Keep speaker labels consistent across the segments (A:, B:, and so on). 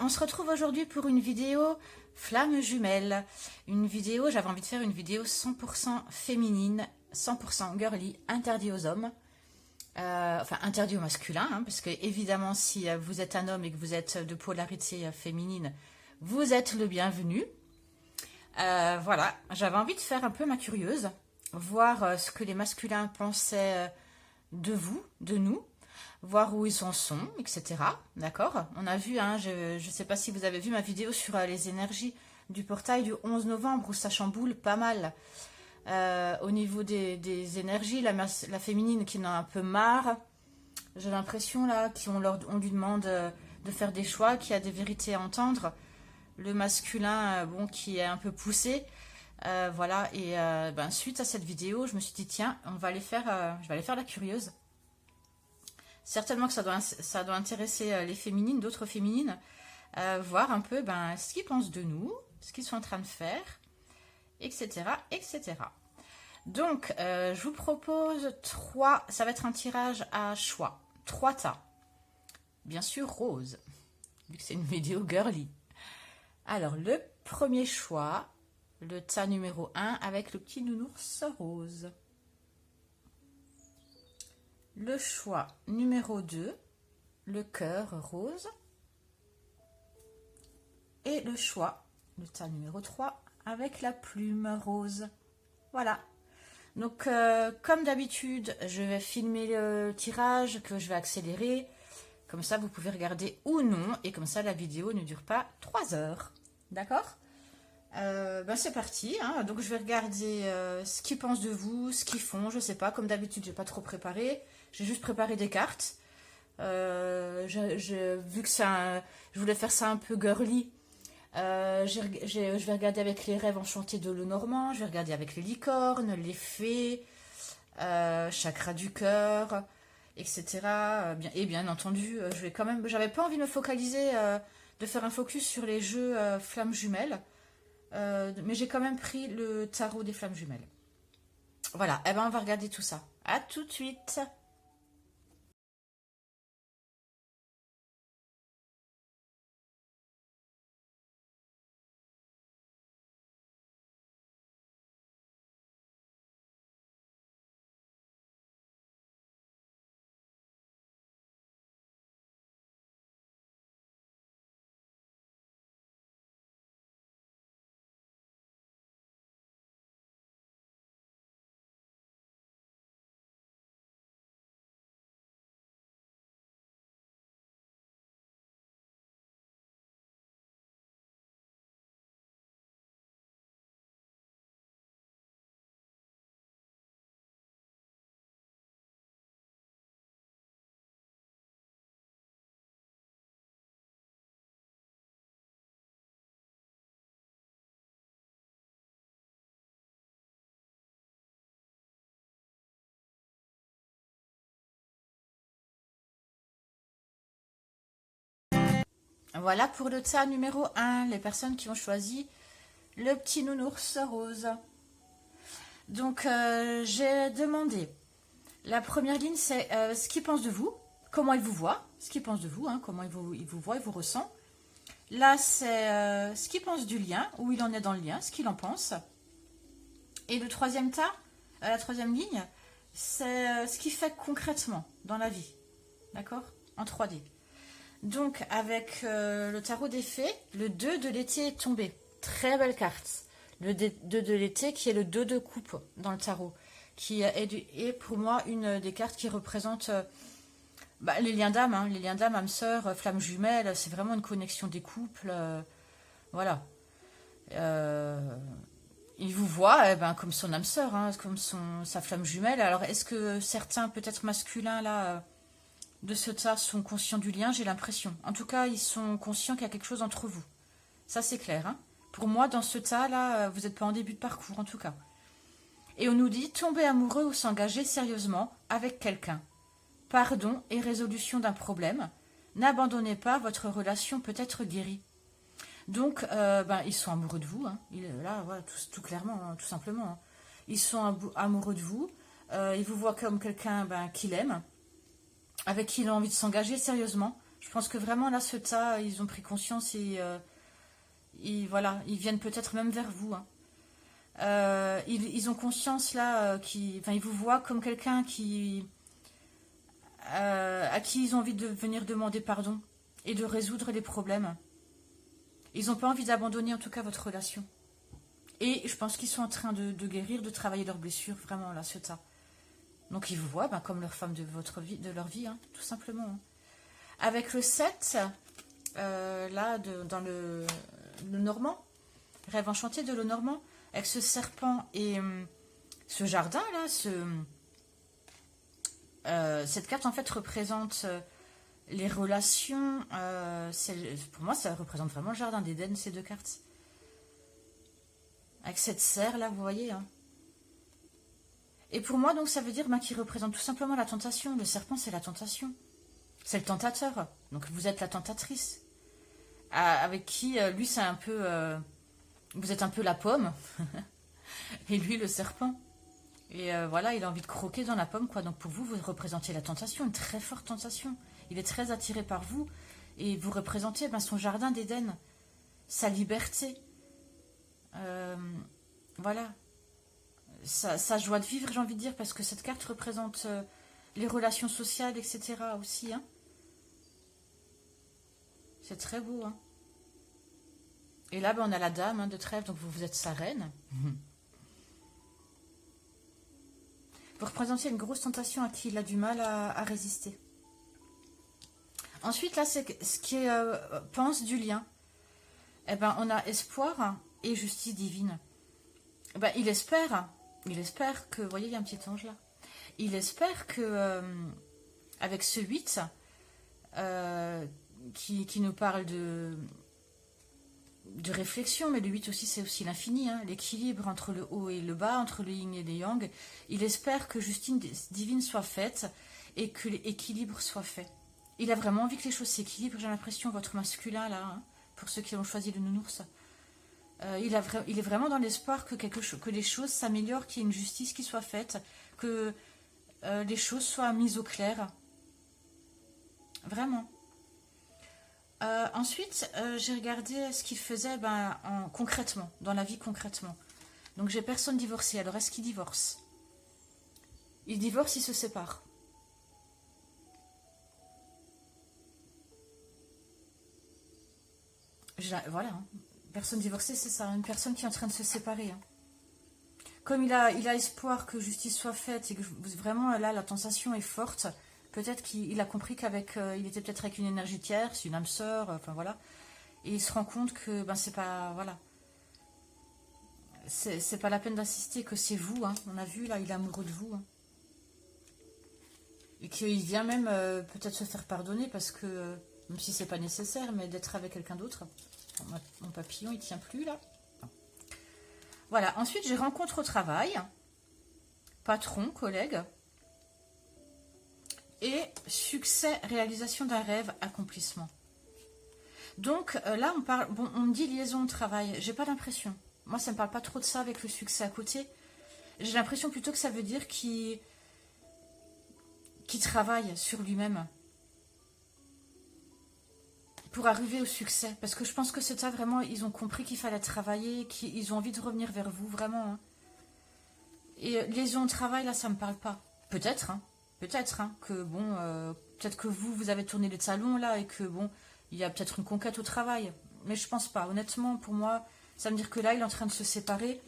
A: on se retrouve aujourd'hui pour une vidéo flamme jumelle. Une vidéo, j'avais envie de faire une vidéo 100% féminine, 100% girly, interdit aux hommes. Enfin, interdit aux masculins, hein, parce que évidemment, si vous êtes un homme et que vous êtes de polarité féminine, vous êtes le bienvenu. Voilà, j'avais envie de faire un peu ma curieuse, voir ce que les masculins pensaient de vous, de nous, voir où ils en sont, etc. D'accord? On a vu, hein, je ne sais pas si vous avez vu ma vidéo sur les énergies du portail du 11 novembre, où ça chamboule pas mal. Au niveau des énergies, la féminine qui en a un peu marre, j'ai l'impression là on lui demande de faire des choix, qu'il y a des vérités à entendre. Le masculin, bon, qui est un peu poussé. Voilà, et suite à cette vidéo, je me suis dit, tiens, je vais aller faire la curieuse. Certainement que ça doit intéresser les féminines, d'autres féminines, voir un peu ce qu'ils pensent de nous, ce qu'ils sont en train de faire, etc., etc. Donc, je vous propose ça va être un tirage à choix, 3 tas. Bien sûr, rose, vu que c'est une vidéo girly. Alors, le premier choix, le tas numéro 1 avec le petit nounours rose. Le choix numéro 2, le cœur rose. Et le choix, le tas numéro 3, avec la plume rose. Voilà. Donc, comme d'habitude, je vais filmer le tirage, que je vais accélérer. Comme ça, vous pouvez regarder ou non. Et comme ça, la vidéo ne dure pas 3 heures. D'accord? C'est parti. Hein. Donc, je vais regarder ce qu'ils pensent de vous, ce qu'ils font. Je sais pas. Comme d'habitude, j'ai pas trop préparé. J'ai juste préparé des cartes. Vu que je voulais faire ça un peu girly, je vais regarder avec les rêves enchantés de Lenormand, je vais regarder avec les licornes, les fées, chakra du cœur, etc. Et bien entendu, j'avais pas envie de me focaliser, de faire un focus sur les jeux flammes jumelles, mais j'ai quand même pris le tarot des flammes jumelles. Voilà, on va regarder tout ça. À tout de suite. Voilà pour le tas numéro 1, les personnes qui ont choisi le petit nounours rose. Donc, j'ai demandé, la première ligne, c'est ce qu'ils pensent de vous, comment ils vous voient, ce qu'ils pensent de vous, hein, comment ils vous voient, ils vous ressentent. Là, c'est ce qu'ils pensent du lien, où il en est dans le lien, ce qu'il en pense. Et le troisième tas, la troisième ligne, c'est ce qu'il fait concrètement dans la vie. D'accord? En 3D. Donc, avec le tarot des fées, le 2 de l'été est tombé. Très belle carte. Le 2 de l'été qui est le 2 de coupe dans le tarot. Qui est pour moi une des cartes qui représente les liens d'âme. Hein, les liens d'âme, âme sœur, flamme jumelle. C'est vraiment une connexion des couples. Voilà. Il vous voit comme son âme sœur, hein, comme sa flamme jumelle. Alors, est-ce que certains, peut-être masculins, là... de ce tas sont conscients du lien, j'ai l'impression. En tout cas, ils sont conscients qu'il y a quelque chose entre vous. Ça, c'est clair. Hein. Pour moi, dans ce tas-là, vous n'êtes pas en début de parcours, en tout cas. Et on nous dit tomber amoureux ou s'engager sérieusement avec quelqu'un. Pardon et résolution d'un problème. N'abandonnez pas, votre relation peut être guérie. Donc, ils sont amoureux de vous. Hein. Là, voilà, tout clairement, hein, tout simplement. Hein. Ils sont amoureux de vous. Ils vous voient comme quelqu'un qu'il aime, avec qui il a envie de s'engager sérieusement. Je pense que vraiment, là, ce tas, ils ont pris conscience et voilà, ils viennent peut-être même vers vous. Hein. Ils ont conscience, là, ils vous voient comme quelqu'un à qui ils ont envie de venir demander pardon et de résoudre les problèmes. Ils n'ont pas envie d'abandonner, en tout cas, votre relation. Et je pense qu'ils sont en train de guérir, de travailler leurs blessures, vraiment, là, ce tas. Donc, ils vous voient comme leur femme de leur vie, hein, tout simplement. Hein. Avec le 7, là, dans le Normand, Rêve enchanté de le Normand, avec ce serpent et ce jardin, là, cette carte, en fait, représente les relations. Pour moi, ça représente vraiment le jardin d'Éden, ces deux cartes. Avec cette serre, là, vous voyez. Hein. Et pour moi, donc, ça veut dire qu'il représente tout simplement la tentation. Le serpent, c'est la tentation. C'est le tentateur. Donc, vous êtes la tentatrice. Avec qui, lui, c'est un peu... vous êtes un peu la pomme. Et lui, le serpent. Et voilà, il a envie de croquer dans la pomme, quoi. Donc, pour vous, vous représentez la tentation, une très forte tentation. Il est très attiré par vous. Et vous représentez son jardin d'Éden. Sa liberté. Voilà. Sa joie de vivre, j'ai envie de dire, parce que cette carte représente les relations sociales, etc. aussi. Hein. C'est très beau. Hein. Et là, on a la dame de trèfle, donc vous êtes sa reine. Vous représentez une grosse tentation à qui il a du mal à résister. Ensuite, là, c'est ce qui est pense du lien. Eh ben, on a espoir et justice divine. Eh ben, il espère que, vous voyez, il y a un petit ange là. Il espère que, avec ce 8, qui nous parle de réflexion, mais le 8 aussi, c'est aussi l'infini, hein, l'équilibre entre le haut et le bas, entre le yin et le yang. Il espère que justice divine soit faite et que l'équilibre soit fait. Il a vraiment envie que les choses s'équilibrent, j'ai l'impression, votre masculin là, hein, pour ceux qui ont choisi le nounours. Il est vraiment dans l'espoir que les choses s'améliorent, qu'il y ait une justice qui soit faite, que les choses soient mises au clair. Vraiment. Ensuite, j'ai regardé ce qu'il faisait concrètement, dans la vie concrètement. Donc j'ai personne divorcée. Alors est-ce qu'il divorce? Il divorce, il se sépare. Voilà, hein. Personne divorcée, c'est ça, une personne qui est en train de se séparer. Hein. Comme il a espoir que justice soit faite et que vraiment là la tentation est forte, peut-être qu'il a compris qu'avec il était peut-être avec une énergie tierce, une âme sœur, enfin voilà, et il se rend compte que c'est pas voilà, c'est pas la peine d'insister, que c'est vous, hein. On a vu là, il est amoureux de vous, hein. Et qu'il vient même peut-être se faire pardonner parce que même si c'est pas nécessaire, mais d'être avec quelqu'un d'autre. Mon papillon, il tient plus là. Voilà, ensuite j'ai rencontre au travail, patron, collègue, et succès, réalisation d'un rêve, accomplissement. Donc là, on me dit liaison au travail, j'ai pas l'impression. Moi, ça me parle pas trop de ça avec le succès à côté. J'ai l'impression plutôt que ça veut dire qu'il travaille sur lui-même pour arriver au succès. Parce que je pense que c'est ça, vraiment, ils ont compris qu'il fallait travailler, qu'ils ont envie de revenir vers vous, vraiment. Hein. Et liaison au travail, là, ça me parle pas. Peut-être, hein. Peut-être, hein, que bon, peut-être que vous avez tourné les salons, là, et que bon, il y a peut-être une conquête au travail. Mais je pense pas. Honnêtement, pour moi, ça veut dire que là, il est en train de se séparer.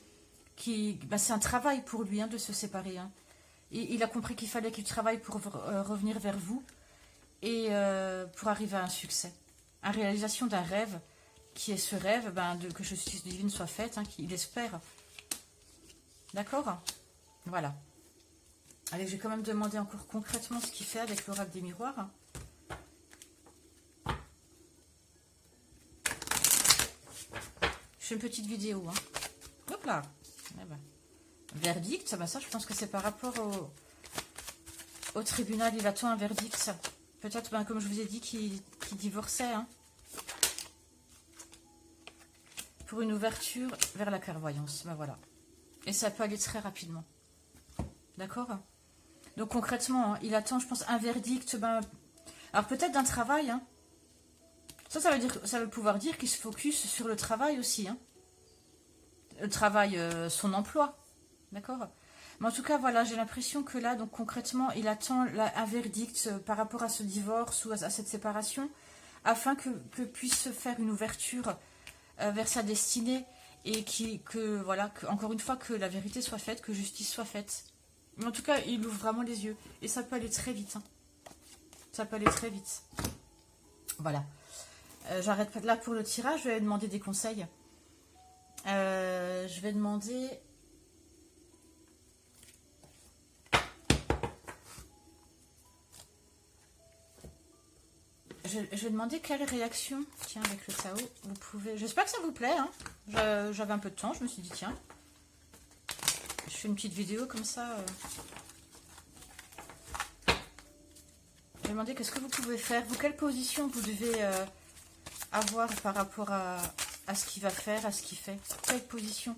A: C'est un travail pour lui, hein, de se séparer. Hein. Et il a compris qu'il fallait qu'il travaille pour revenir vers vous et pour arriver à un succès. À réalisation d'un rêve, qui est ce rêve que justice divine soit faite, hein, qu'il espère. D'accord? Voilà. Allez, je vais quand même demander encore concrètement ce qu'il fait avec l'oracle des miroirs. Je fais une petite vidéo. Hein. Hop là. Eh ben. Verdict, ça je pense que c'est par rapport au tribunal. Il attend un verdict. Peut-être, comme je vous ai dit, qu'il divorçait. Hein. Pour une ouverture vers la clairvoyance. Voilà. Et ça peut aller très rapidement. D'accord? Donc concrètement, hein, il attend, je pense, un verdict. Alors peut-être d'un travail. Hein. Ça veut pouvoir dire qu'il se focus sur le travail aussi, hein. Le travail, son emploi, d'accord? Mais en tout cas, voilà, j'ai l'impression que là, donc concrètement, il attend un verdict par rapport à ce divorce ou à cette séparation, afin que puisse se faire une ouverture vers sa destinée et voilà, encore une fois, que la vérité soit faite, que justice soit faite. Mais en tout cas, il ouvre vraiment les yeux et ça peut aller très vite, hein. Ça peut aller très vite. Voilà. J'arrête pas là pour le tirage, je vais demander des conseils. Je vais demander... Je vais demander quelle réaction, tiens, avec le Tao, vous pouvez... J'espère que ça vous plaît, hein. J'avais un peu de temps, je me suis dit, tiens, je fais une petite vidéo comme ça. Je vais demander qu'est-ce que vous pouvez faire, vous, quelle position vous devez avoir par rapport à ce qu'il va faire, à ce qu'il fait. Quelle position?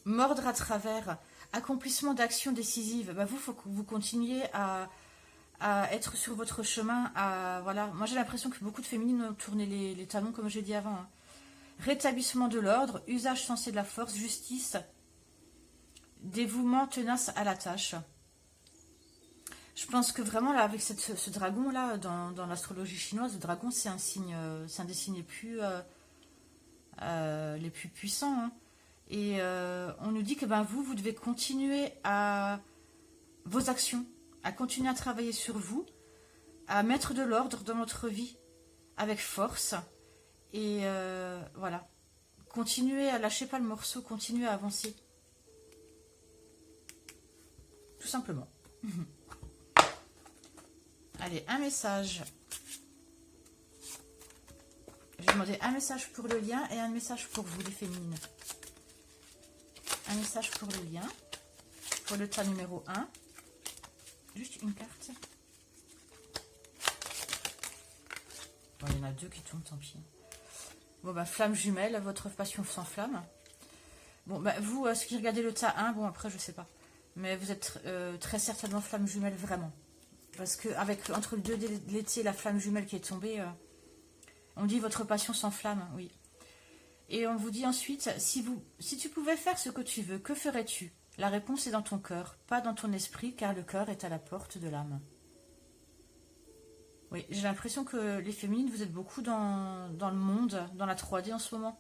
A: Mordre à travers, accomplissement d'actions décisives. Bah vous, faut que vous continuiez à être sur votre chemin. Voilà. Moi, j'ai l'impression que beaucoup de féminines ont tourné les talons, comme j'ai dit avant, hein. Rétablissement de l'ordre, usage sensé de la force, justice, dévouement tenace à la tâche. Je pense que vraiment, là, avec ce dragon-là, dans l'astrologie chinoise, le dragon, c'est un signe, c'est un des signes les plus puissants, hein. Et on nous dit que ben, vous devez continuer à vos actions, à continuer à travailler sur vous, à mettre de l'ordre dans votre vie avec force. Et voilà. Continuez à lâcher pas le morceau, continuez à avancer. Tout simplement. Allez, un message. Je vais demander un message pour le lien et un message pour vous, les féminines. Un message pour le lien. Pour le tas numéro 1. Juste une carte. Bon, il y en a deux qui tombent, tant pis. Bon, bah, flamme jumelle, votre passion s'enflamme. Bon, bah, vous, ceux qui regardez le tas 1, bon, après, je sais pas. Mais vous êtes très certainement flamme jumelle, vraiment. Parce que entre le 2 de l'été et la flamme jumelle qui est tombée, on dit votre passion s'enflamme, oui. Et on vous dit ensuite, si tu pouvais faire ce que tu veux, que ferais-tu? La réponse est dans ton cœur, pas dans ton esprit, car le cœur est à la porte de l'âme. Oui, j'ai l'impression que les féminines, vous êtes beaucoup dans le monde, dans la 3D en ce moment.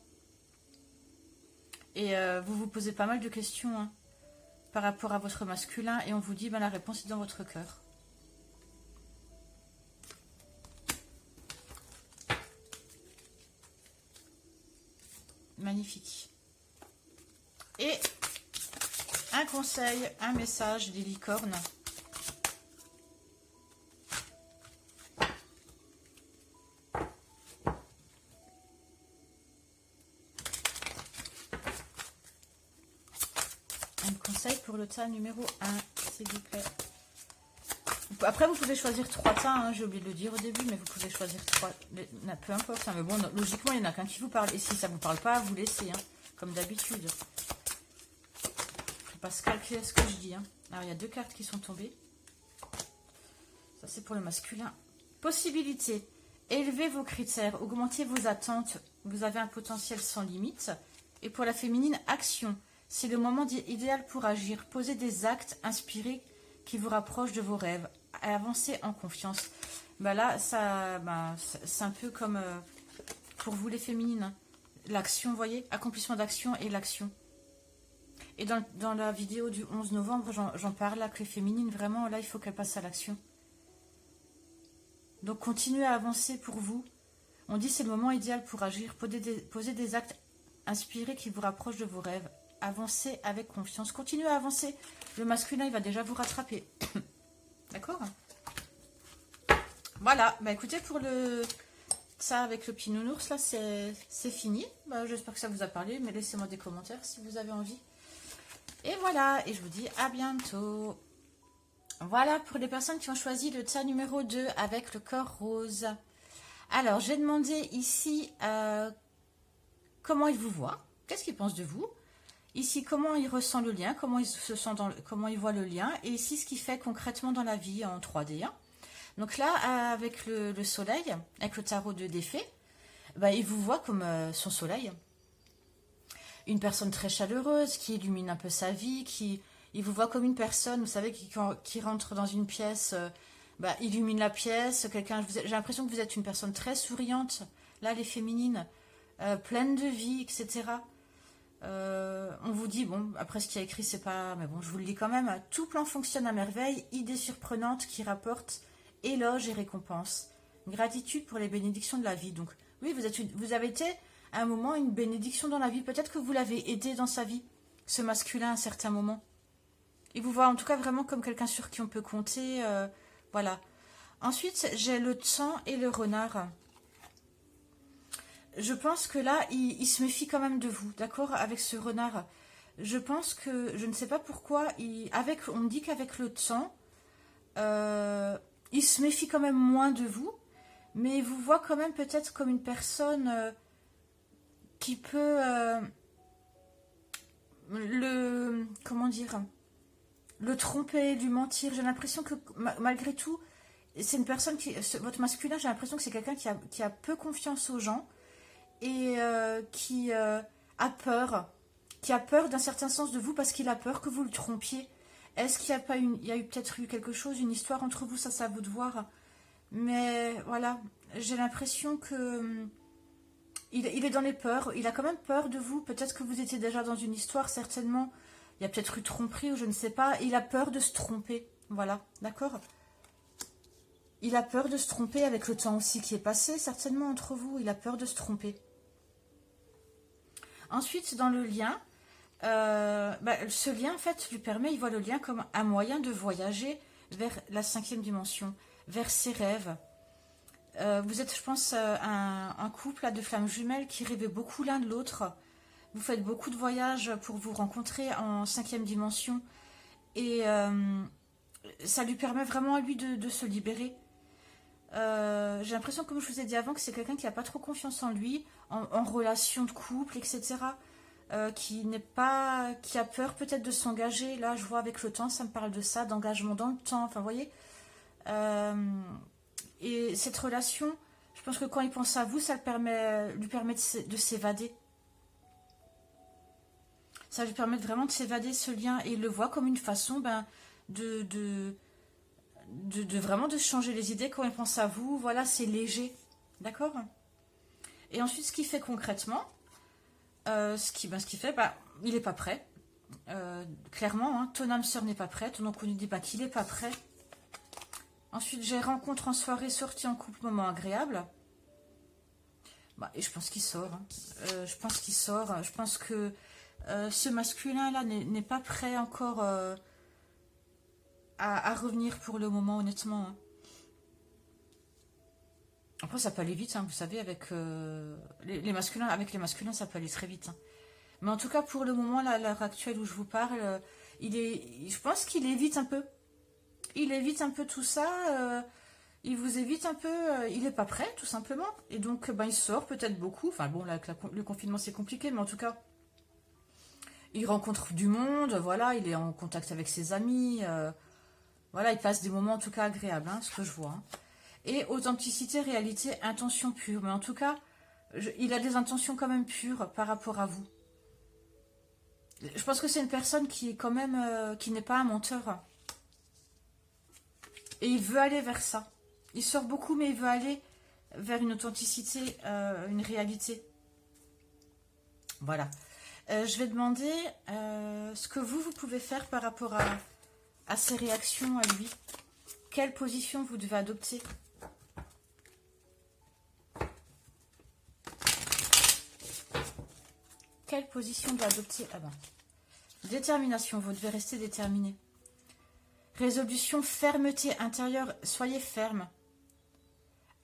A: Et vous vous posez pas mal de questions, hein, par rapport à votre masculin, et on vous dit, ben, la réponse est dans votre cœur. Magnifique. Et un conseil, un message des licornes. Un conseil pour le tas numéro 1, s'il vous plaît. Après, vous pouvez choisir 3 tas, hein, j'ai oublié de le dire au début, mais vous pouvez choisir 3. Peu importe, hein, mais bon, logiquement, il n'y en a qu'un qui vous parle. Et si ça ne vous parle pas, vous laissez, hein, comme d'habitude. Faut pas se calculer ce que je dis, hein. Alors, il y a 2 cartes qui sont tombées. Ça, c'est pour le masculin. Possibilité. Élevez vos critères, augmentez vos attentes. Vous avez un potentiel sans limite. Et pour la féminine, action. C'est le moment idéal pour agir. Posez des actes inspirés qui vous rapprochent de vos rêves. Avancez en confiance. Bah là, c'est un peu comme pour vous les féminines, hein. L'action, vous voyez, accomplissement d'action et l'action. Et dans la vidéo du 11 novembre, j'en parle là, que les féminines, vraiment, là, il faut qu'elles passent à l'action. Donc, continuez à avancer pour vous. On dit c'est le moment idéal pour agir. Posez des actes inspirés qui vous rapprochent de vos rêves. Avancez avec confiance. Continuez à avancer. Le masculin, il va déjà vous rattraper. D'accord? Voilà. Bah écoutez, pour ça avec le petit nounours, là, c'est fini. Bah, j'espère que ça vous a parlé. Mais laissez-moi des commentaires si vous avez envie. Et voilà. Et je vous dis à bientôt. Voilà pour les personnes qui ont choisi le tas numéro 2 avec le corps rose. Alors, j'ai demandé ici comment il vous voit. Qu'est-ce qu'il pense de vous? Ici, comment il ressent le lien, comment il se sent comment il voit le lien, et ici, ce qu'il fait concrètement dans la vie en 3D. Hein. Donc là, avec le soleil, avec le tarot de défait, bah, il vous voit comme son soleil. Une personne très chaleureuse, qui illumine un peu sa vie, il vous voit comme une personne, vous savez, qui rentre dans une pièce, bah, illumine la pièce. J'ai l'impression que vous êtes une personne très souriante, là, les féminines, pleine de vie, etc. On vous dit, bon, après ce qui a écrit, c'est pas... Mais bon, je vous le dis quand même, tout plan fonctionne à merveille, idée surprenante qui rapporte éloges et récompenses. Gratitude pour les bénédictions de la vie. Donc, oui, vous avez été, à un moment, une bénédiction dans la vie. Peut-être que vous l'avez aidé dans sa vie, ce masculin, à un certain moment. Il vous voit en tout cas vraiment comme quelqu'un sur qui on peut compter. Voilà. Ensuite, j'ai le sang et le renard. Je pense que là, il se méfie quand même de vous, d'accord, avec ce renard. Je pense que, je ne sais pas pourquoi, on me dit qu'avec le temps, il se méfie quand même moins de vous, mais il vous voit quand même peut-être comme une personne qui peut comment dire, le tromper, lui mentir. J'ai l'impression que malgré tout, c'est une personne votre masculin, j'ai l'impression que c'est quelqu'un qui a peu confiance aux gens et qui a peur d'un certain sens de vous parce qu'il a peur que vous le trompiez. Est-ce qu'il y a eu peut-être eu quelque chose, une histoire entre vous, ça c'est à vous de voir. Mais voilà, j'ai l'impression que il est dans les peurs, il a quand même peur de vous. Peut-être que vous étiez déjà dans une histoire, certainement. Il y a peut-être eu tromperie ou je ne sais pas. Il a peur de se tromper. Voilà, d'accord? Il a peur de se tromper avec le temps aussi qui est passé, certainement, entre vous. Il a peur de se tromper. Ensuite, dans le lien, ce lien, en fait, lui permet, il voit le lien comme un moyen de voyager vers la 5e dimension, vers ses rêves. Vous êtes, je pense, un couple là, de flammes jumelles qui rêvait beaucoup l'un de l'autre. Vous faites beaucoup de voyages pour vous rencontrer en 5e dimension. Et ça lui permet vraiment à lui de se libérer. J'ai l'impression, comme je vous ai dit avant, que c'est quelqu'un qui n'a pas trop confiance en lui, en relation de couple, etc. Qui a peur peut-être de s'engager. Là, je vois avec le temps, ça me parle de ça, d'engagement dans le temps. Enfin, vous voyez. Et cette relation, je pense que quand il pense à vous, ça lui permet de s'évader. Ça lui permet vraiment de s'évader, ce lien. Et il le voit comme une façon de vraiment de changer les idées quand il pense à vous. Voilà, c'est léger. D'accord? Et ensuite, ce qu'il fait concrètement, ce qu'il fait, il n'est pas prêt. Clairement, hein, ton âme sœur n'est pas prête. Donc, on lui dit qu'il n'est pas prêt. Ensuite, j'ai rencontre en soirée, sortie en couple, moment agréable. Et je pense qu'il sort. Hein. Je pense qu'il sort. Je pense que ce masculin-là n'est pas prêt encore à revenir pour le moment, honnêtement. Hein. Après, ça peut aller vite, hein, vous savez, avec les masculins. Avec les masculins, ça peut aller très vite. Hein. Mais en tout cas, pour le moment, là, à l'heure actuelle où je vous parle, je pense qu'il évite un peu. Il évite un peu tout ça, il vous évite un peu, il n'est pas prêt tout simplement. Et donc il sort peut-être beaucoup, enfin bon là avec le confinement c'est compliqué, mais en tout cas il rencontre du monde, voilà, il est en contact avec ses amis, voilà, il passe des moments en tout cas agréables, hein, ce que je vois. Hein. Et authenticité, réalité, intention pure, mais en tout cas il a des intentions quand même pures par rapport à vous. Je pense que c'est une personne qui est quand même, qui n'est pas un menteur. Et il veut aller vers ça. Il sort beaucoup, mais il veut aller vers une authenticité, une réalité. Voilà. Je vais demander ce que vous pouvez faire par rapport à ces réactions à lui. Quelle position vous devez adopter? Quelle position doit adopter? Détermination, vous devez rester déterminé. Résolution, fermeté intérieure, soyez ferme.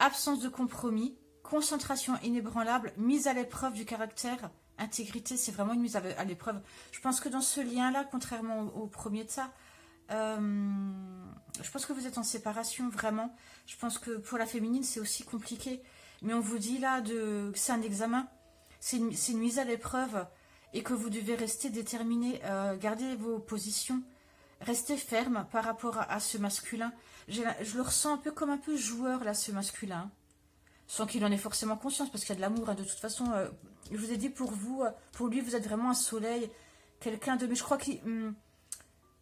A: Absence de compromis, concentration inébranlable, mise à l'épreuve du caractère, intégrité, c'est vraiment une mise à l'épreuve. Je pense que dans ce lien-là, contrairement au premier de ça, je pense que vous êtes en séparation, vraiment. Je pense que pour la féminine, c'est aussi compliqué. Mais on vous dit là que c'est un examen, c'est une mise à l'épreuve et que vous devez rester déterminé, garder vos positions. restez ferme par rapport à ce masculin. Je le ressens un peu comme un peu joueur, là, ce masculin. Sans qu'il en ait forcément conscience, parce qu'il y a de l'amour. Hein. De toute façon, je vous ai dit, pour vous, pour lui, vous êtes vraiment un soleil. Quelqu'un de... Mais je crois qu'il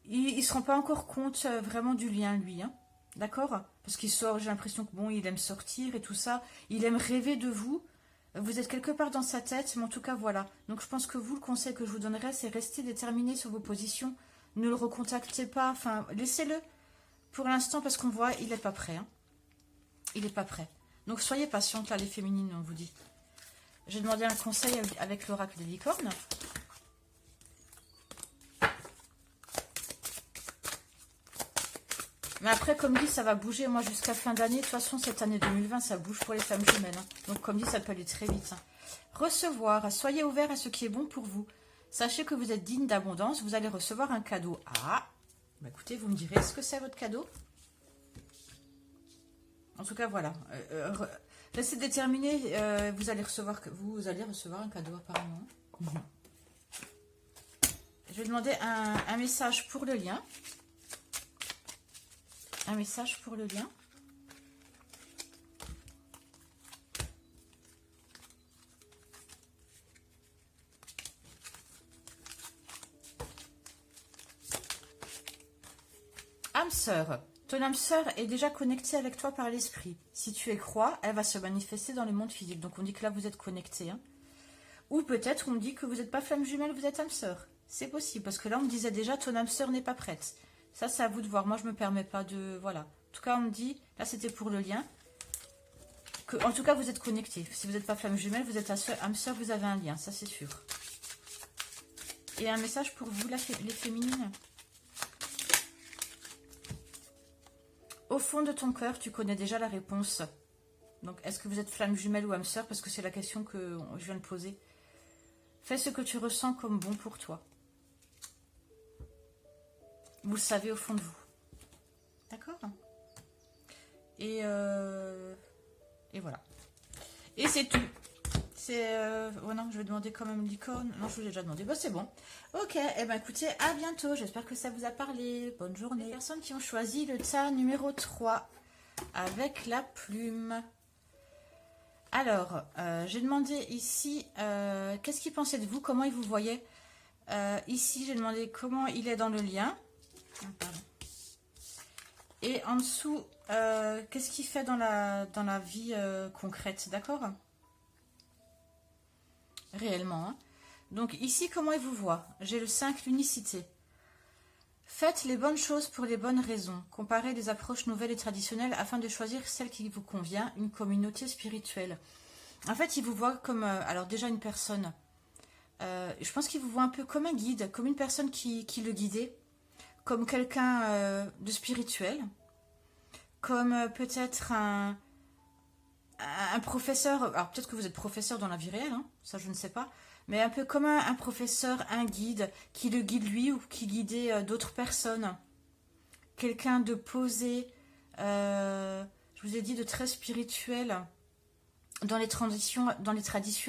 A: il se rend pas encore compte vraiment du lien, lui. Hein. D'accord? Parce qu'il sort, j'ai l'impression que bon, il aime sortir et tout ça. Il aime rêver de vous. Vous êtes quelque part dans sa tête, mais en tout cas, voilà. Donc, je pense que vous, le conseil que je vous donnerais, c'est rester déterminé sur vos positions. Ne le recontactez pas. Enfin, laissez-le pour l'instant, parce qu'on voit, il n'est pas prêt. Hein. Il n'est pas prêt. Donc, soyez patiente, là, les féminines, on vous dit. J'ai demandé un conseil avec l'oracle des licornes. Mais après, comme dit, ça va bouger, moi, jusqu'à fin d'année. De toute façon, cette année 2020, ça bouge pour les femmes jumelles. Hein. Donc, comme dit, ça peut aller très vite. Hein. Recevoir. Soyez ouvert à ce qui est bon pour vous. Sachez que vous êtes digne d'abondance. Vous allez recevoir un cadeau. Ah, bah écoutez, vous me direz ce que c'est votre cadeau. En tout cas, voilà. Restez déterminé. Vous allez recevoir un cadeau, apparemment. Je vais demander un message pour le lien. Un message pour le lien. Âme sœur. Ton âme sœur est déjà connectée avec toi par l'esprit. Si tu es croix, elle va se manifester dans le monde physique. Donc on dit que là vous êtes connectés. Hein. Ou peut-être on me dit que vous n'êtes pas flamme jumelle, vous êtes âme sœur. C'est possible, parce que là on me disait déjà ton âme sœur n'est pas prête. Ça, c'est à vous de voir. Moi, je ne me permets pas de... Voilà. En tout cas, on me dit... Là, c'était pour le lien. En tout cas, vous êtes connectés. Si vous n'êtes pas flamme jumelle, vous êtes âme sœur, vous avez un lien. Ça, c'est sûr. Et un message pour vous, les féminines. Au fond de ton cœur, tu connais déjà la réponse. Donc, est-ce que vous êtes flamme jumelle ou âme sœur? Parce que c'est la question que je viens de poser. Fais ce que tu ressens comme bon pour toi. Vous le savez au fond de vous. D'accord? Et voilà. Et c'est tout. C'est... Oh non, je vais demander quand même l'icône. Non, je vous l'ai déjà demandé. Bah, c'est bon. Ok, et ben écoutez, à bientôt. J'espère que ça vous a parlé. Bonne journée. Les personnes qui ont choisi le tas numéro 3 avec la plume. Alors, j'ai demandé ici, qu'est-ce qu'il pensait de vous? Comment il vous voyait? Ici, j'ai demandé comment il est dans le lien. Ah, pardon. Et en dessous, qu'est-ce qu'il fait dans la vie concrète, d'accord? Réellement. Hein. Donc ici, comment il vous voit? J'ai le 5, l'unicité. Faites les bonnes choses pour les bonnes raisons. Comparez les approches nouvelles et traditionnelles afin de choisir celle qui vous convient, une communauté spirituelle. En fait, il vous voit comme, alors déjà une personne, je pense qu'il vous voit un peu comme un guide, comme une personne qui le guidait, comme quelqu'un de spirituel, comme peut-être un professeur, alors peut-être que vous êtes professeur dans la vie réelle, hein, ça je ne sais pas, mais un peu comme un professeur, un guide, qui le guide lui ou qui guidait d'autres personnes. Quelqu'un de posé, je vous ai dit de très spirituel, dans les traditions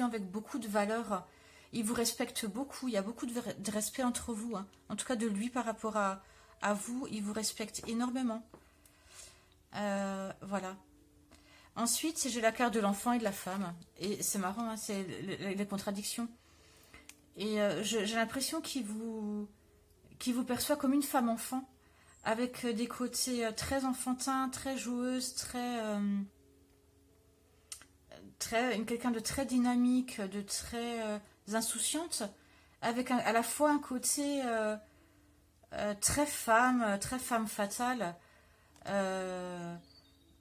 A: avec beaucoup de valeurs. Il vous respecte beaucoup, il y a beaucoup de respect entre vous, hein. En tout cas de lui par rapport à vous, il vous respecte énormément. Voilà. Ensuite, j'ai la carte de l'enfant et de la femme. Et c'est marrant, hein, c'est les contradictions. Et j'ai l'impression qu'il vous perçoit comme une femme-enfant, avec des côtés très enfantins, très joueuse, quelqu'un de très dynamique, de très insouciante, avec à la fois un côté très femme fatale.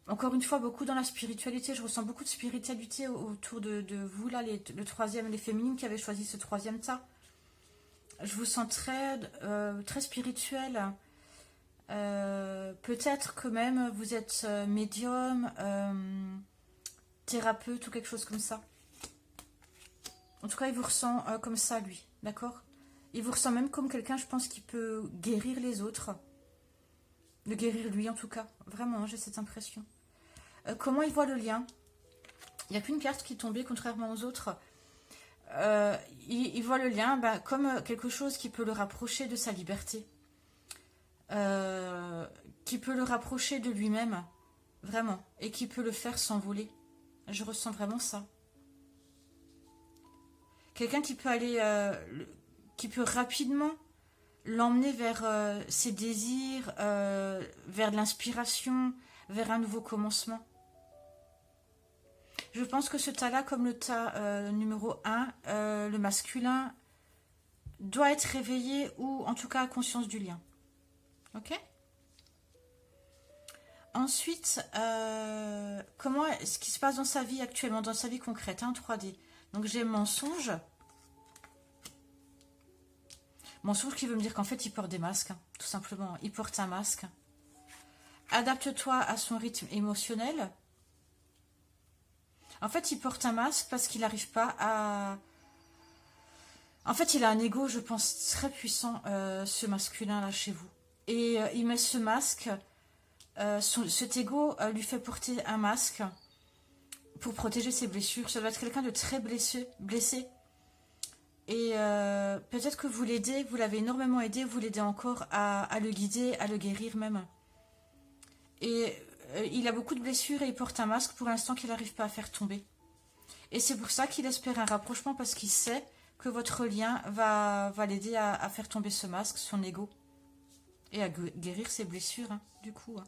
A: Encore une fois, beaucoup dans la spiritualité. Je ressens beaucoup de spiritualité autour de vous, là, le troisième, les féminines qui avaient choisi ce troisième tas. Je vous sens très spirituelle. Peut-être que même vous êtes médium, thérapeute ou quelque chose comme ça. En tout cas, il vous ressent comme ça, lui. D'accord? Il vous ressent même comme quelqu'un, je pense, qui peut guérir les autres. Le guérir lui, en tout cas. Vraiment, j'ai cette impression. Comment il voit le lien? Il n'y a qu'une carte qui est tombée, contrairement aux autres. Il voit le lien comme quelque chose qui peut le rapprocher de sa liberté. qui peut le rapprocher de lui-même, vraiment, et qui peut le faire s'envoler. Je ressens vraiment ça. Quelqu'un qui peut aller, qui peut rapidement l'emmener vers ses désirs, vers de l'inspiration, vers un nouveau commencement. Je pense que ce tas-là, comme le tas numéro 1, le masculin, doit être réveillé ou en tout cas à conscience du lien. Ok? Ensuite, comment ce qui se passe dans sa vie actuellement, dans sa vie concrète, hein, 3D. Donc j'ai mensonge. Mensonge qui veut me dire qu'en fait il porte des masques, hein, tout simplement. Il porte un masque. Adapte-toi à son rythme émotionnel. En fait, il porte un masque parce qu'il n'arrive pas à... En fait, il a un ego, je pense, très puissant, ce masculin-là chez vous. Et il met ce masque, cet ego lui fait porter un masque pour protéger ses blessures. Ça doit être quelqu'un de très blessé. Et peut-être que vous l'aidez, vous l'avez énormément aidé, vous l'aidez encore à le guider, à le guérir même. Et il a beaucoup de blessures et il porte un masque pour l'instant qu'il n'arrive pas à faire tomber. Et c'est pour ça qu'il espère un rapprochement parce qu'il sait que votre lien va l'aider à faire tomber ce masque, son ego. Et à guérir ses blessures, hein, du coup. Hein.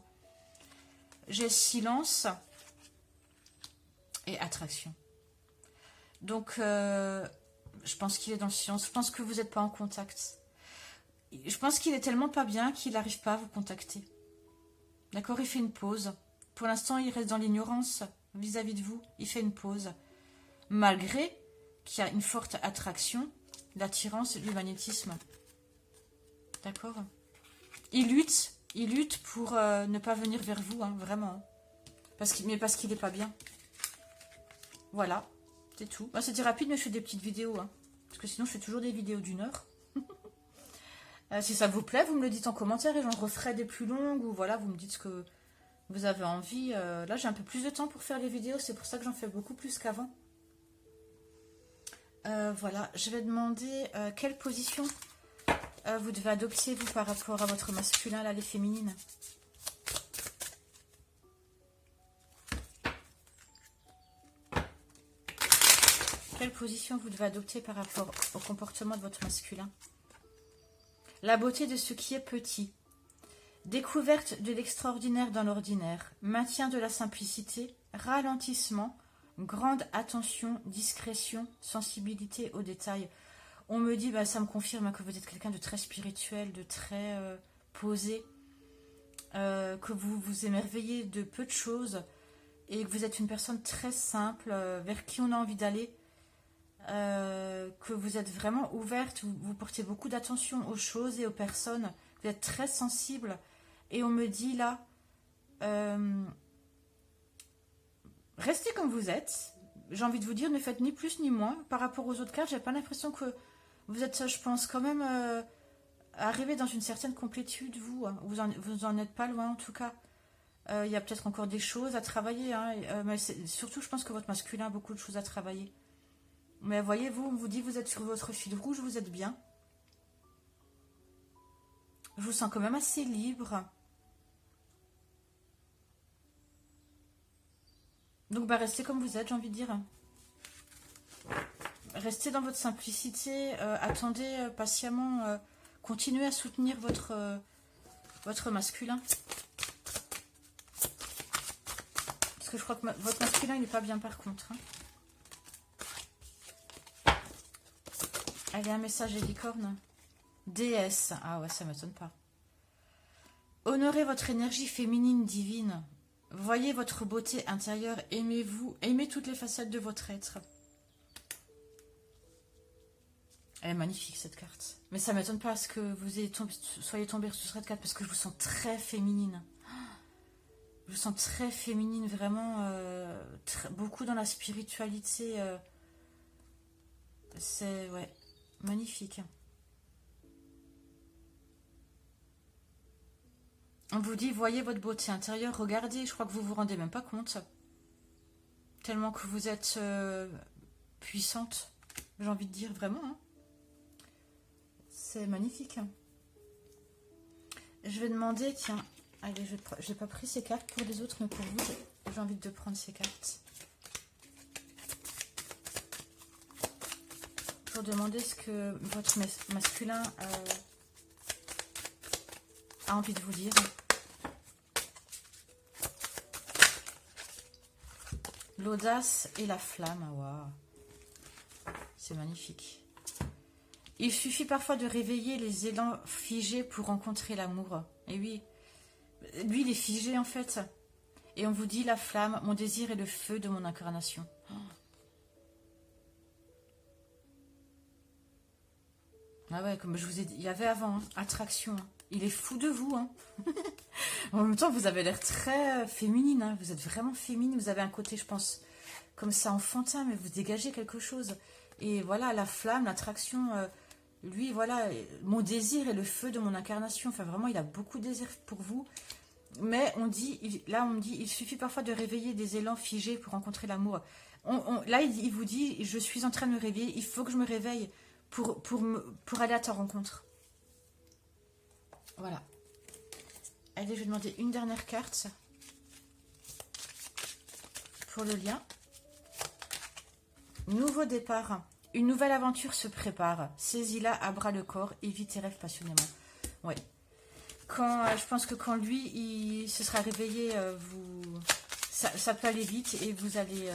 A: J'ai silence et attraction. Donc, je pense qu'il est dans le silence. Je pense que vous n'êtes pas en contact. Je pense qu'il est tellement pas bien qu'il n'arrive pas à vous contacter. D'accord, il fait une pause. Pour l'instant, il reste dans l'ignorance vis-à-vis de vous. Il fait une pause. Malgré qu'il y a une forte attraction, l'attirance, du magnétisme. D'accord? Il lutte pour ne pas venir vers vous, hein, vraiment. Mais parce qu'il n'est pas bien. Voilà, c'est tout. Bah, c'était rapide, mais je fais des petites vidéos. Hein, parce que sinon, je fais toujours des vidéos d'1 heure. Si ça vous plaît, vous me le dites en commentaire et j'en referai des plus longues. Ou voilà, vous me dites ce que vous avez envie. Là, j'ai un peu plus de temps pour faire les vidéos. C'est pour ça que j'en fais beaucoup plus qu'avant. Voilà, je vais demander quelle position vous devez adopter, vous, par rapport à votre masculin, là, les féminines. Quelle position vous devez adopter par rapport au comportement de votre masculin? La beauté de ce qui est petit. Découverte de l'extraordinaire dans l'ordinaire. Maintien de la simplicité. Ralentissement. Grande attention, discrétion, sensibilité aux détails. On me dit, bah, ça me confirme que vous êtes quelqu'un de très spirituel, de très posé, que vous vous émerveillez de peu de choses et que vous êtes une personne très simple, vers qui on a envie d'aller, que vous êtes vraiment ouverte, vous portez beaucoup d'attention aux choses et aux personnes, vous êtes très sensible. Et on me dit là, restez comme vous êtes. J'ai envie de vous dire, ne faites ni plus ni moins. Par rapport aux autres cartes, j'ai pas l'impression que vous êtes, je pense, quand même arrivé dans une certaine complétude, vous. Hein. Vous en êtes pas loin, en tout cas. Il y a peut-être encore des choses à travailler. Hein, mais surtout, je pense que votre masculin a beaucoup de choses à travailler. Mais voyez-vous, on vous dit, vous êtes sur votre fil rouge, vous êtes bien. Je vous sens quand même assez libre. Donc, bah, restez comme vous êtes, j'ai envie de dire. Restez dans votre simplicité, attendez patiemment, continuez à soutenir votre masculin. Parce que je crois que votre masculin, il n'est pas bien par contre. Hein. Allez, un message des licornes. Déesse. Ah ouais, ça ne m'étonne pas. Honorez votre énergie féminine divine. Voyez votre beauté intérieure, aimez-vous, aimez toutes les facettes de votre être. Elle est magnifique cette carte. Mais ça ne m'étonne pas que vous soyez tombé sur cette carte parce que je vous sens très féminine. Je vous sens très féminine, vraiment beaucoup dans la spiritualité. C'est ouais, magnifique. On vous dit, voyez votre beauté intérieure, regardez, je crois que vous vous rendez même pas compte. Tellement que vous êtes puissante, j'ai envie de dire vraiment. Hein. C'est magnifique. Je vais demander, tiens, allez, j'ai pas pris ces cartes pour les autres, mais pour vous, j'ai envie de prendre ces cartes. Pour demander ce que votre masculin a envie de vous dire. L'audace et la flamme, waouh, c'est magnifique. Il suffit parfois de réveiller les élans figés pour rencontrer l'amour. Et oui, lui il est figé en fait. Et on vous dit la flamme, mon désir est le feu de mon incarnation. Ah ouais, comme je vous ai dit, il y avait avant, hein, attraction. Hein. Il est fou de vous. Hein. En même temps, vous avez l'air très féminine. Hein. Vous êtes vraiment féminine. Vous avez un côté, je pense, comme ça, enfantin, mais vous dégagez quelque chose. Et voilà, la flamme, l'attraction, lui, voilà, mon désir est le feu de mon incarnation. Enfin, vraiment, il a beaucoup de désir pour vous. Mais on dit, là, on me dit, il suffit parfois de réveiller des élans figés pour rencontrer l'amour. Là, il vous dit, je suis en train de me réveiller, il faut que je me réveille pour aller à ta rencontre. Voilà. Allez, je vais demander une dernière carte pour le lien. Nouveau départ. Une nouvelle aventure se prépare. Saisis-la à bras le corps et vis tes rêves passionnément. Ouais. Je pense que quand lui, il se sera réveillé, ça peut aller vite et vous allez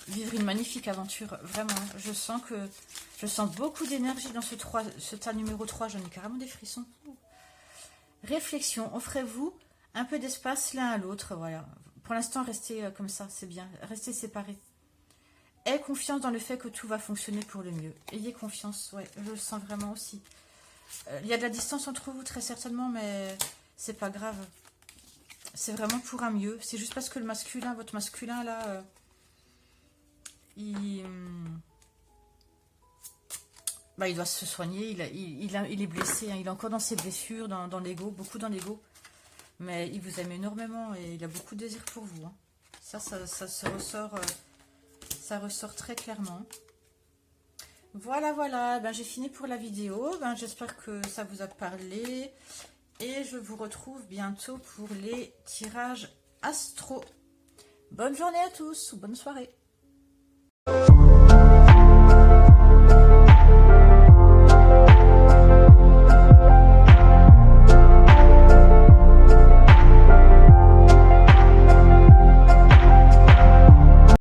A: vivre une magnifique aventure. Vraiment, je sens beaucoup d'énergie dans ce tas numéro 3. J'en ai carrément des frissons. Réflexion. Offrez-vous un peu d'espace l'un à l'autre. Voilà. Pour l'instant, restez comme ça, c'est bien. Restez séparés. Aie confiance dans le fait que tout va fonctionner pour le mieux. Ayez confiance, ouais, je le sens vraiment aussi. Il y a de la distance entre vous, très certainement, mais c'est pas grave. C'est vraiment pour un mieux. C'est juste parce que le masculin, votre masculin, là, il doit se soigner. Il est blessé, hein, il est encore dans ses blessures, dans l'ego, beaucoup dans l'ego. Mais il vous aime énormément et il a beaucoup de désir pour vous. Hein. Ça se ressort... ça ressort très clairement. Voilà, voilà. Ben, j'ai fini pour la vidéo. Ben, j'espère que ça vous a parlé. Et je vous retrouve bientôt pour les tirages astro. Bonne journée à tous ou bonne soirée.